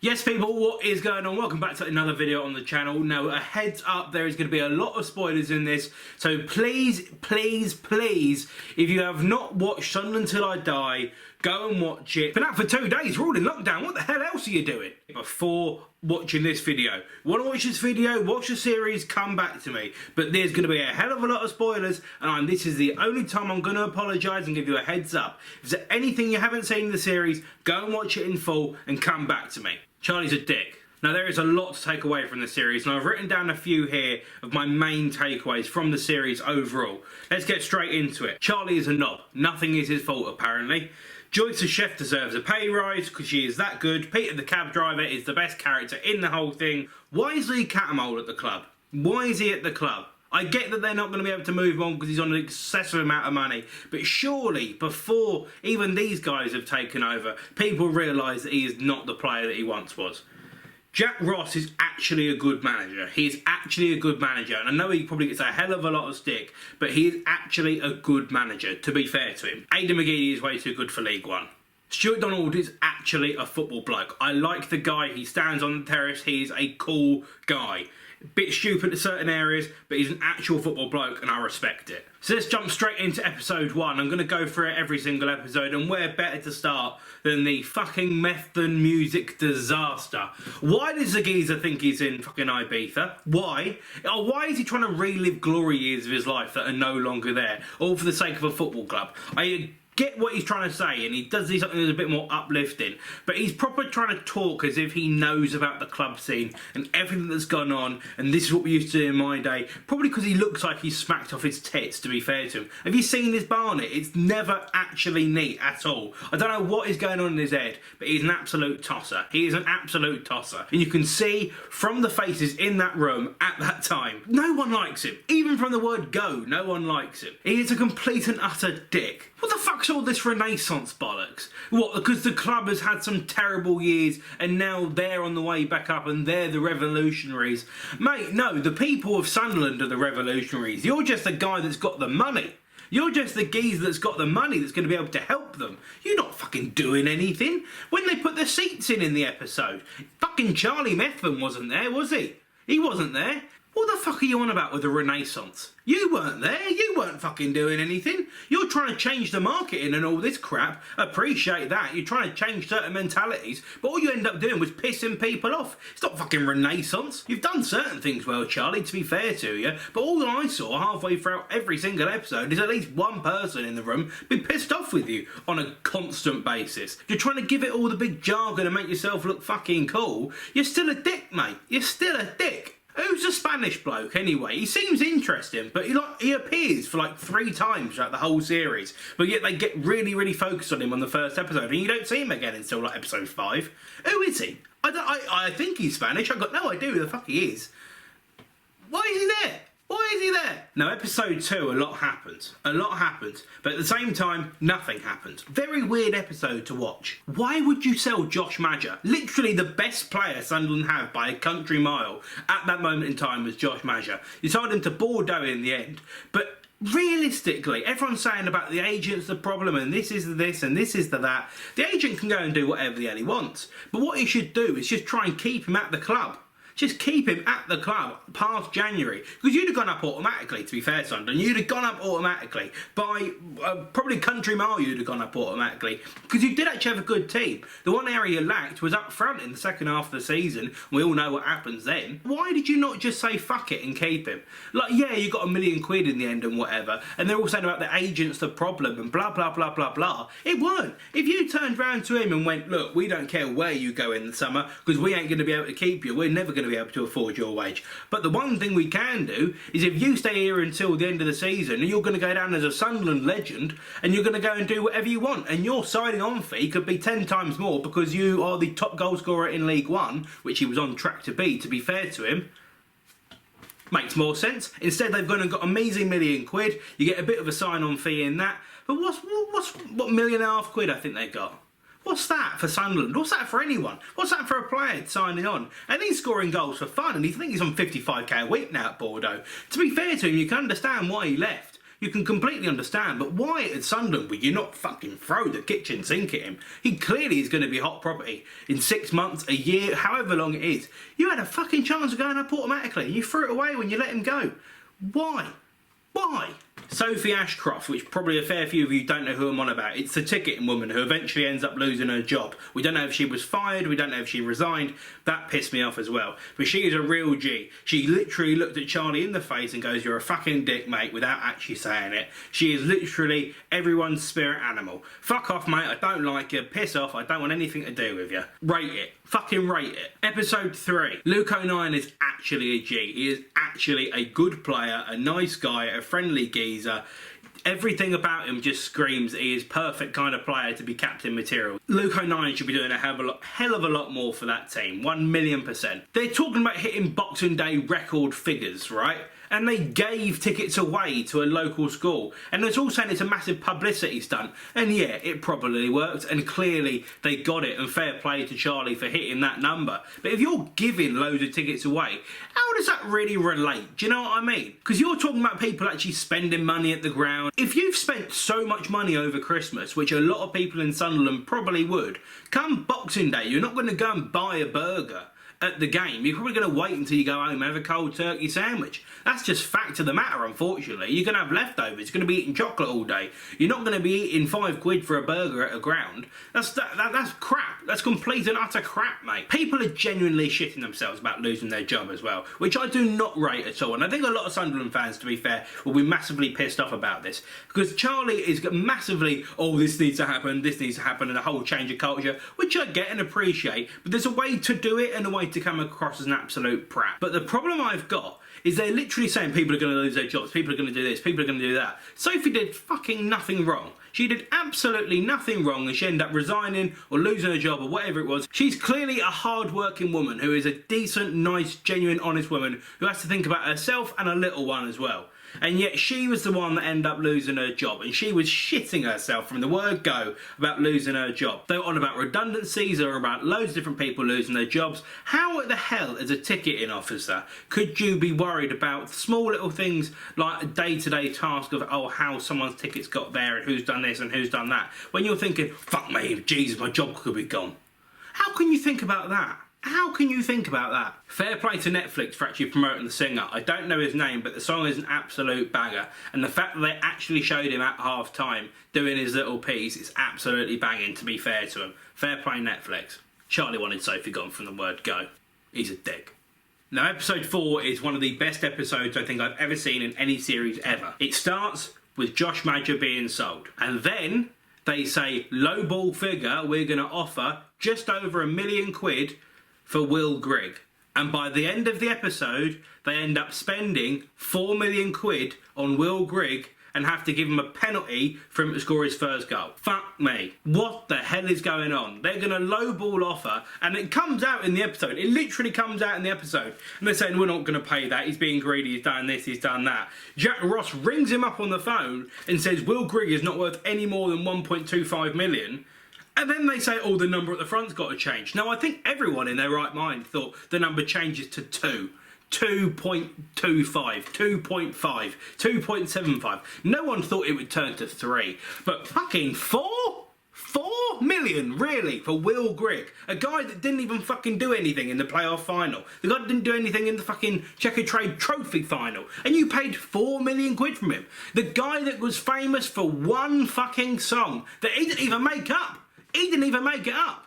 Yes people, what is going on? Welcome back to another video on the channel. Now a heads up, there is going to be a lot of spoilers in this, so please, if you have not watched Sunderland Till I Die, go and watch it. Been out for 2 days, we're all in lockdown, what the hell else are you doing? Before watching this video, want to watch this video, watch the series, come back to me. But there's going to be a hell of a lot of spoilers, and this is the only time I'm going to apologise and give you a heads up. If there's anything you haven't seen in the series, go and watch it in full and come back to me. Charlie's a dick. Now there is a lot to take away from the series, and I've written down a few here of my main takeaways from the series overall. Let's get straight into it. Charlie is a knob. Nothing is his fault apparently. Joyce the chef deserves a pay rise because she is that good. Peter the cab driver is the best character in the whole thing. Why is Lee Catamole at the club? Why is he at the club? I get that they're not going to be able to move on because he's on an excessive amount of money, but surely before even these guys have taken over, people realise that he is not the player that he once was. Jack Ross is actually a good manager. He is actually a good manager, and I know he probably gets a hell of a lot of stick, but he is actually a good manager, to be fair to him. Aidan McGeady is way too good for League One. Stuart Donald is actually a football bloke. I like the guy. He stands on the terrace. He is a cool guy. Bit stupid at certain areas, but he's an actual football bloke and I respect it. So let's jump straight into episode 1. I'm going to go through it every single episode, and where better to start than the fucking Methven music disaster. Why does the geezer think he's in fucking Ibiza? Why? Or why is he trying to relive glory years of his life that are no longer there, all for the sake of a football club? I get what he's trying to say, and he does something that's a bit more uplifting, but he's proper trying to talk as if he knows about the club scene and everything that's gone on, and this is what we used to do in my day, probably because he looks like he's smacked off his tits, to be fair to him. Have you seen this Barnet? It's never actually neat at all. I don't know what is going on in his head, but he's an absolute tosser. He is an absolute tosser, and you can see from the faces in that room at that time, no one likes him. Even from the word go, no one likes him. He is a complete and utter dick. What the fuck's all this Renaissance bollocks? What, because the club has had some terrible years and now they're on the way back up and they're the revolutionaries? Mate, no, the people of Sunderland are the revolutionaries. You're just the guy that's got the money. You're just the geezer that's got the money that's going to be able to help them. You're not fucking doing anything. When they put the seats in the episode, fucking Charlie Methven wasn't there, was he? He wasn't there. What the fuck are you on about with the Renaissance? You weren't there, you weren't fucking doing anything. You're trying to change the marketing and all this crap. Appreciate that. You're trying to change certain mentalities, but all you end up doing was pissing people off. It's not fucking Renaissance. You've done certain things well, Charlie, to be fair to you, but all I saw halfway throughout every single episode is at least one person in the room be pissed off with you on a constant basis. You're trying to give it all the big jargon and make yourself look fucking cool. You're still a dick, mate. You're still a dick. Who's a Spanish bloke anyway? He seems interesting, but he appears for like 3 times throughout the whole series, but yet they get really focused on him on the first episode, and you don't see him again until like episode 5. Who is he? I think he's Spanish. I've got no idea who the fuck he is. Why is he there? Why is he there? Now, episode 2, a lot happened. A lot happened. But at the same time, nothing happened. Very weird episode to watch. Why would you sell Josh Maja? Literally the best player Sunderland have by a country mile at that moment in time was Josh Maja. You sold him to Bordeaux in the end. But realistically, everyone's saying about the agent's the problem and this is the this and this is the that. The agent can go and do whatever the hell he wants. But what he should do is just try and keep him at the club. Just keep him at the club past January. Because you'd have gone up automatically, to be fair, Sunderland. You'd have gone up automatically. By probably country mile, you'd have gone up automatically. Because you did actually have a good team. The one area you lacked was up front in the second half of the season. We all know what happens then. Why did you not just say fuck it and keep him? Like, yeah, you got £1 million in the end and whatever. And they're all saying about the agent's the problem and blah, blah, blah, blah, blah. It weren't. If you turned round to him and went, look, we don't care where you go in the summer because we ain't going to be able to keep you. We're never going to be able to afford your wage. But the one thing we can do is if you stay here until the end of the season, you're going to go down as a Sunderland legend and you're going to go and do whatever you want, and your signing on fee could be 10 times more because you are the top goal scorer in League One, which he was on track to be fair to him. Makes more sense. Instead they've gone and got a measly £1 million. You get a bit of a sign-on fee in that, but what £1.5 million I think they got? What's that for Sunderland? What's that for anyone? What's that for a player signing on? And he's scoring goals for fun, and I think he's on 55k a week now at Bordeaux. To be fair to him, you can understand why he left. you can completely understand. But why at Sunderland would you not fucking throw the kitchen sink at him? He clearly is going to be hot property in 6 months, a year, however long it is. You had a fucking chance of going up automatically. You threw it away when you let him go. Why? Why? Sophie Ashcroft, which probably a fair few of you don't know who I'm on about. It's the ticketing woman who eventually ends up losing her job. We don't know if she was fired, we don't know if she resigned. That pissed me off as well. But she is a real G. She literally looked at Charlie in the face and goes, "You're a fucking dick, mate," without actually saying it. She is literally everyone's spirit animal. Fuck off, mate, I don't like you. Piss off, I don't want anything to do with you. Rate it. Fucking rate it. Episode 3. Luke O'Nien is actually a G. He is actually a good player, a nice guy, a friendly geezer. Everything about him just screams he is perfect kind of player to be captain material. Luke O'Nien should be doing a hell of a lot more for that team. 1,000,000%. They're talking about hitting Boxing Day record figures, right? And they gave tickets away to a local school. And it's all saying it's a massive publicity stunt. And yeah, it probably worked. And clearly they got it. And fair play to Charlie for hitting that number. But if you're giving loads of tickets away, how does that really relate? Do you know what I mean? Because you're talking about people actually spending money at the ground. If you've spent so much money over Christmas, which a lot of people in Sunderland probably would, come Boxing Day, you're not going to go and buy a burger at the game. You're probably going to wait until you go home and have a cold turkey sandwich. That's just fact of the matter, unfortunately. You're going to have leftovers. You're going to be eating chocolate all day. You're not going to be eating £5 for a burger at a ground. That's crap. That's complete and utter crap, mate. People are genuinely shitting themselves about losing their job as well, which I do not rate at all. And I think a lot of Sunderland fans, to be fair, will be massively pissed off about this. Because Charlie is massively, "Oh, this needs to happen, and a whole change of culture," which I get and appreciate. But there's a way to do it and a way to come across as an absolute prat. But the problem I've got is they're literally saying people are going to lose their jobs, people are going to do this, people are going to do that. Sophie did fucking nothing wrong. She did absolutely nothing wrong and she ended up resigning or losing her job or whatever it was. She's clearly a hard-working woman who is a decent, nice, genuine, honest woman who has to think about herself and her little one as well. And yet she was the one that ended up losing her job, and she was shitting herself from the word go about losing her job. They were on about redundancies or about loads of different people losing their jobs. How the hell, as a ticketing officer, could you be worried about small little things like a day-to-day task of, oh, how someone's tickets got there and who's done this and who's done that, when you're thinking, fuck me, Jesus, my job could be gone? How can you think about that? How can you think about that? Fair play to Netflix for actually promoting the singer. I don't know his name, but the song is an absolute banger. And the fact that they actually showed him at half-time doing his little piece is absolutely banging, to be fair to him. Fair play Netflix. Charlie wanted Sophie gone from the word go. He's a dick. Now, episode 4 is one of the best episodes I think I've ever seen in any series ever. It starts with Josh Madger being sold. And then they say, low ball figure, we're going to offer just over £1 million for Will Grigg. And by the end of the episode, they end up spending £4 million on Will Grigg and have to give him a penalty for him to score his first goal. Fuck me. What the hell is going on? They're going to lowball offer, and it comes out in the episode. It literally comes out in the episode. And they're saying, we're not going to pay that. He's being greedy. He's done this. He's done that. Jack Ross rings him up on the phone and says, Will Grigg is not worth any more than 1.25 million. And then they say, oh, the number at the front's got to change. Now, I think everyone in their right mind thought the number changes to 2. 2.25, 2.5, 2.75. No one thought it would turn to 3. But fucking 4? 4 million, really, for Will Grigg? A guy that didn't even fucking do anything in the playoff final. The guy that didn't do anything in the fucking Checker Trade Trophy final. And you paid £4 million from him. The guy that was famous for one fucking song that he didn't even make up. He didn't even make it up.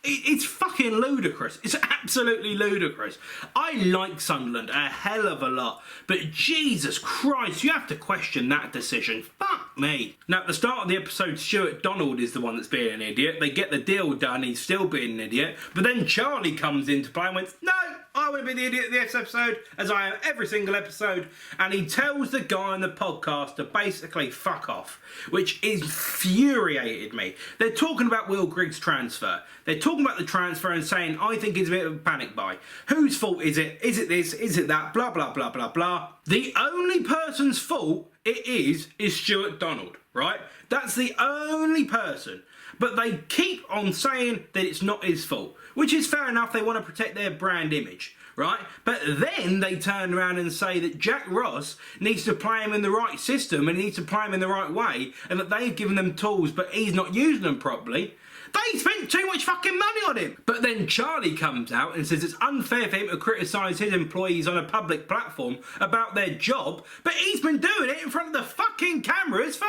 It's fucking ludicrous. It's absolutely ludicrous. I like Sunderland a hell of a lot, but Jesus Christ, you have to question that decision. Fuck me. Now, at the start of the episode, Stuart Donald is the one that's being an idiot. They get the deal done, he's still being an idiot, but then Charlie comes into play and went, no, I want to be the idiot of this episode, as I am every single episode, and he tells the guy on the podcast to basically fuck off, which infuriated me. They're talking about Will Grigg's transfer. They're talking about the transfer and saying, I think it's a bit of a panic buy. Whose fault is it? Is it this? Is it that? Blah, blah, blah, blah, blah. The only person's fault it is Stuart Donald, right? That's the only person. But they keep on saying that it's not his fault, which is fair enough. They want to protect their brand image, right? But then they turn around and say that Jack Ross needs to play him in the right system and he needs to play him in the right way, and that they've given them tools but he's not using them properly. They spent too much fucking money on him. But then Charlie comes out and says it's unfair for him to criticise his employees on a public platform about their job, but he's been doing it in front of the fucking cameras for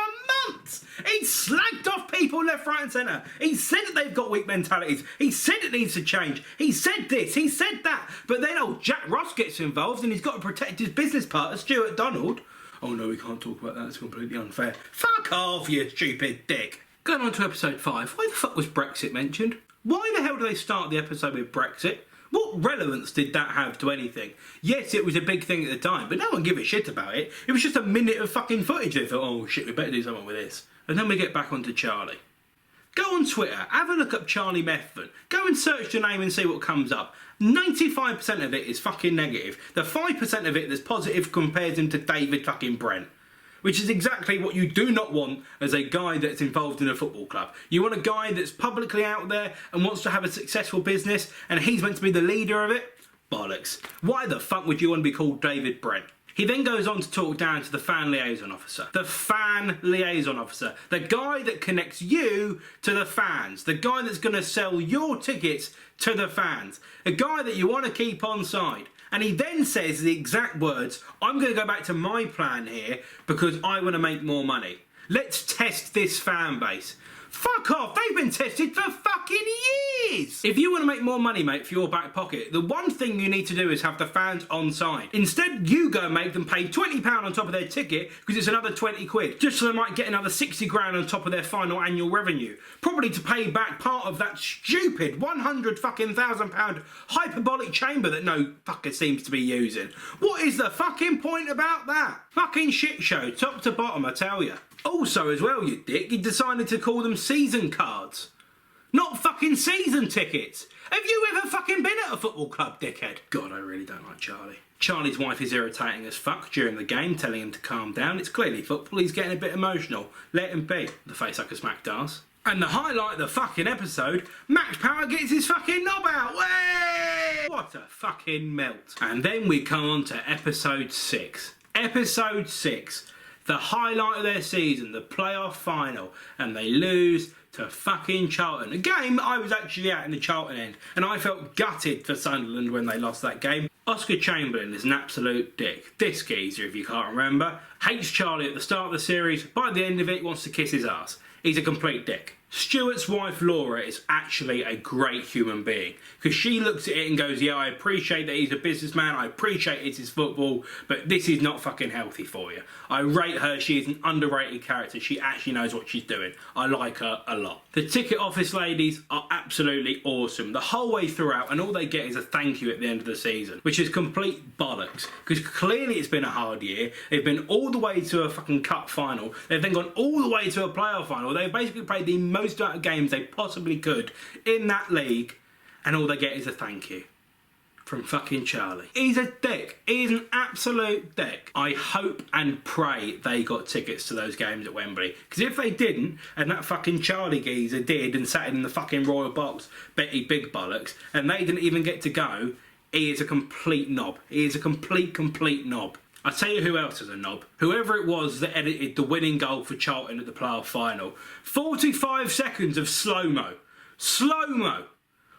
months. He's slagged off people left, right and centre. He said that they've got weak mentalities. He said it needs to change. He said this, he said that. But then old Jack Ross gets involved and he's got to protect his business partner, Stuart Donald. Oh no, we can't talk about that, it's completely unfair. Fuck off, you stupid dick. Going on to episode 5, why the fuck was Brexit mentioned? Why the hell did they start the episode with Brexit? What relevance did that have to anything? Yes, it was a big thing at the time, but no one gave a shit about it. It was just a minute of fucking footage. They thought, oh shit, we better do something with this. And then we get back onto Charlie. Go on Twitter, have a look up Charlie Methven. Go and search the name and see what comes up. 95% of it is fucking negative. The 5% of it that's positive compares him to David fucking Brent. Which is exactly what you do not want as a guy that's involved in a football club. You want a guy that's publicly out there and wants to have a successful business and he's meant to be the leader of it? Bollocks. Why the fuck would you want to be called David Brent? He then goes on to talk down to the fan liaison officer. The fan liaison officer. The guy that connects you to the fans. The guy that's going to sell your tickets to the fans. A guy that you want to keep on side. And he then says the exact words, I'm going to go back to my plan here because I want to make more money. Let's test this fan base. Fuck off, they've been tested for fucking years! If you want to make more money, mate, for your back pocket, the one thing you need to do is have the fans on side. Instead, you go and make them pay £20 on top of their ticket because it's another 20 quid, just so they might get another 60 grand on top of their final annual revenue. Probably to pay back part of that stupid £100,000 hyperbolic chamber that no fucker seems to be using. What is the fucking point about that? Fucking shit show, top to bottom, I tell you. Also, as well, you dick, he decided to call them season cards. Not fucking season tickets. Have you ever fucking been at a football club, dickhead? God, I really don't like Charlie. Charlie's wife is irritating as fuck during the game, telling him to calm down. It's clearly football, he's getting a bit emotional. Let him be. The face like a smack does. And the highlight of the fucking episode, Max Power gets his fucking knob out. Way! What a fucking melt. And then we come on to episode 6. Episode 6. The highlight of their season, the playoff final, and they lose to fucking Charlton. A game I was actually at in the Charlton end, and I felt gutted for Sunderland when they lost that game. Oscar Chamberlain is an absolute dick. This geezer, if you can't remember, hates Charlie at the start of the series. By the end of it, wants to kiss his ass. He's a complete dick. Stuart's wife Laura is actually a great human being because she looks at it and goes, yeah, I appreciate that he's a businessman, I appreciate it's his football, but this is not fucking healthy for you. I rate her, she is an underrated character, she actually knows what she's doing. I like her a lot. The ticket office ladies are absolutely awesome the whole way throughout, and all they get is a thank you at the end of the season, which is complete bollocks because clearly it's been a hard year. They've been all the way to a fucking cup final, they've then gone all the way to a playoff final, they've basically played the most amount of games they possibly could in that league, and all they get is a thank you from fucking Charlie. He's a dick. He's an absolute dick. I hope and pray they got tickets to those games at Wembley, because if they didn't, and that fucking Charlie geezer did and sat in the fucking Royal Box, Betty Big Bollocks, and they didn't even get to go, he is a complete knob. He is a complete knob. I tell you who else is a knob. Whoever it was that edited the winning goal for Charlton at the playoff final. 45 seconds of slow-mo. Slow-mo.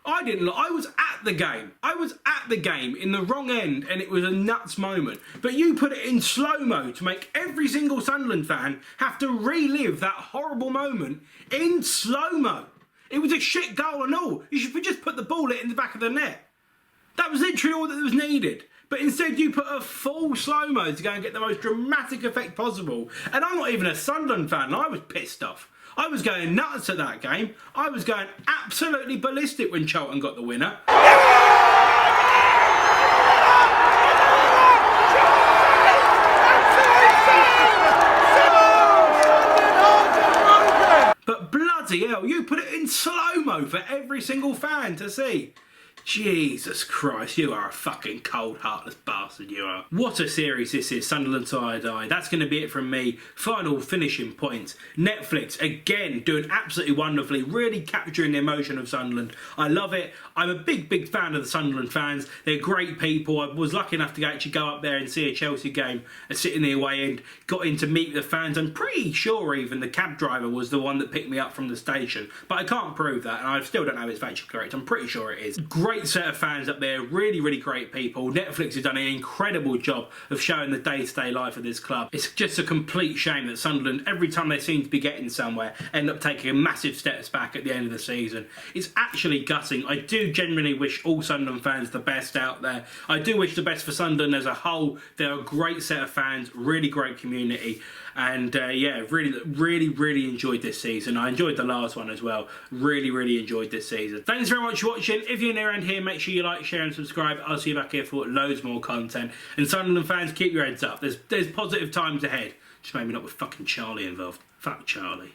I was at the game. I was at the game in the wrong end and it was a nuts moment. But you put it in slow-mo to make every single Sunderland fan have to relive that horrible moment in slow-mo. It was a shit goal and all. You should just put the ball in the back of the net. That was literally all that was needed. But instead you put a full slow-mo to go and get the most dramatic effect possible. And I'm not even a Sunderland fan and I was pissed off. I was going nuts at that game. I was going absolutely ballistic when Charlton got the winner. But bloody hell, you put it in slow-mo for every single fan to see. Jesus Christ, you are a fucking cold, heartless bastard, you are. What a series this is, Sunderland Till I Die. That's going to be it from me. Final finishing points. Netflix, again, doing absolutely wonderfully, really capturing the emotion of Sunderland. I love it. I'm a big fan of the Sunderland fans. They're great people. I was lucky enough to actually go up there and see a Chelsea game and sit in the away end, got in to meet the fans. I'm pretty sure even the cab driver was the one that picked me up from the station, but I can't prove that, and I still don't know if it's factually correct. I'm pretty sure it is. Great set of fans up there, really great people. Netflix has done an incredible job of showing the day-to-day life of this club. It's just a complete shame that Sunderland, every time they seem to be getting somewhere, end up taking a massive steps back at the end of the season. It's actually gutting. I do genuinely wish all Sunderland fans the best out there. I do wish the best for Sunderland as a whole. They're a great set of fans, really great community, and yeah, really enjoyed this season. I enjoyed the last one as well. Really enjoyed this season. Thanks very much for watching. If you're new around here, make sure you like, share and subscribe. I'll see you back here for loads more content. And Sunderland fans, keep your heads up. There's positive times ahead. Just maybe not with fucking Charlie involved. Fuck Charlie.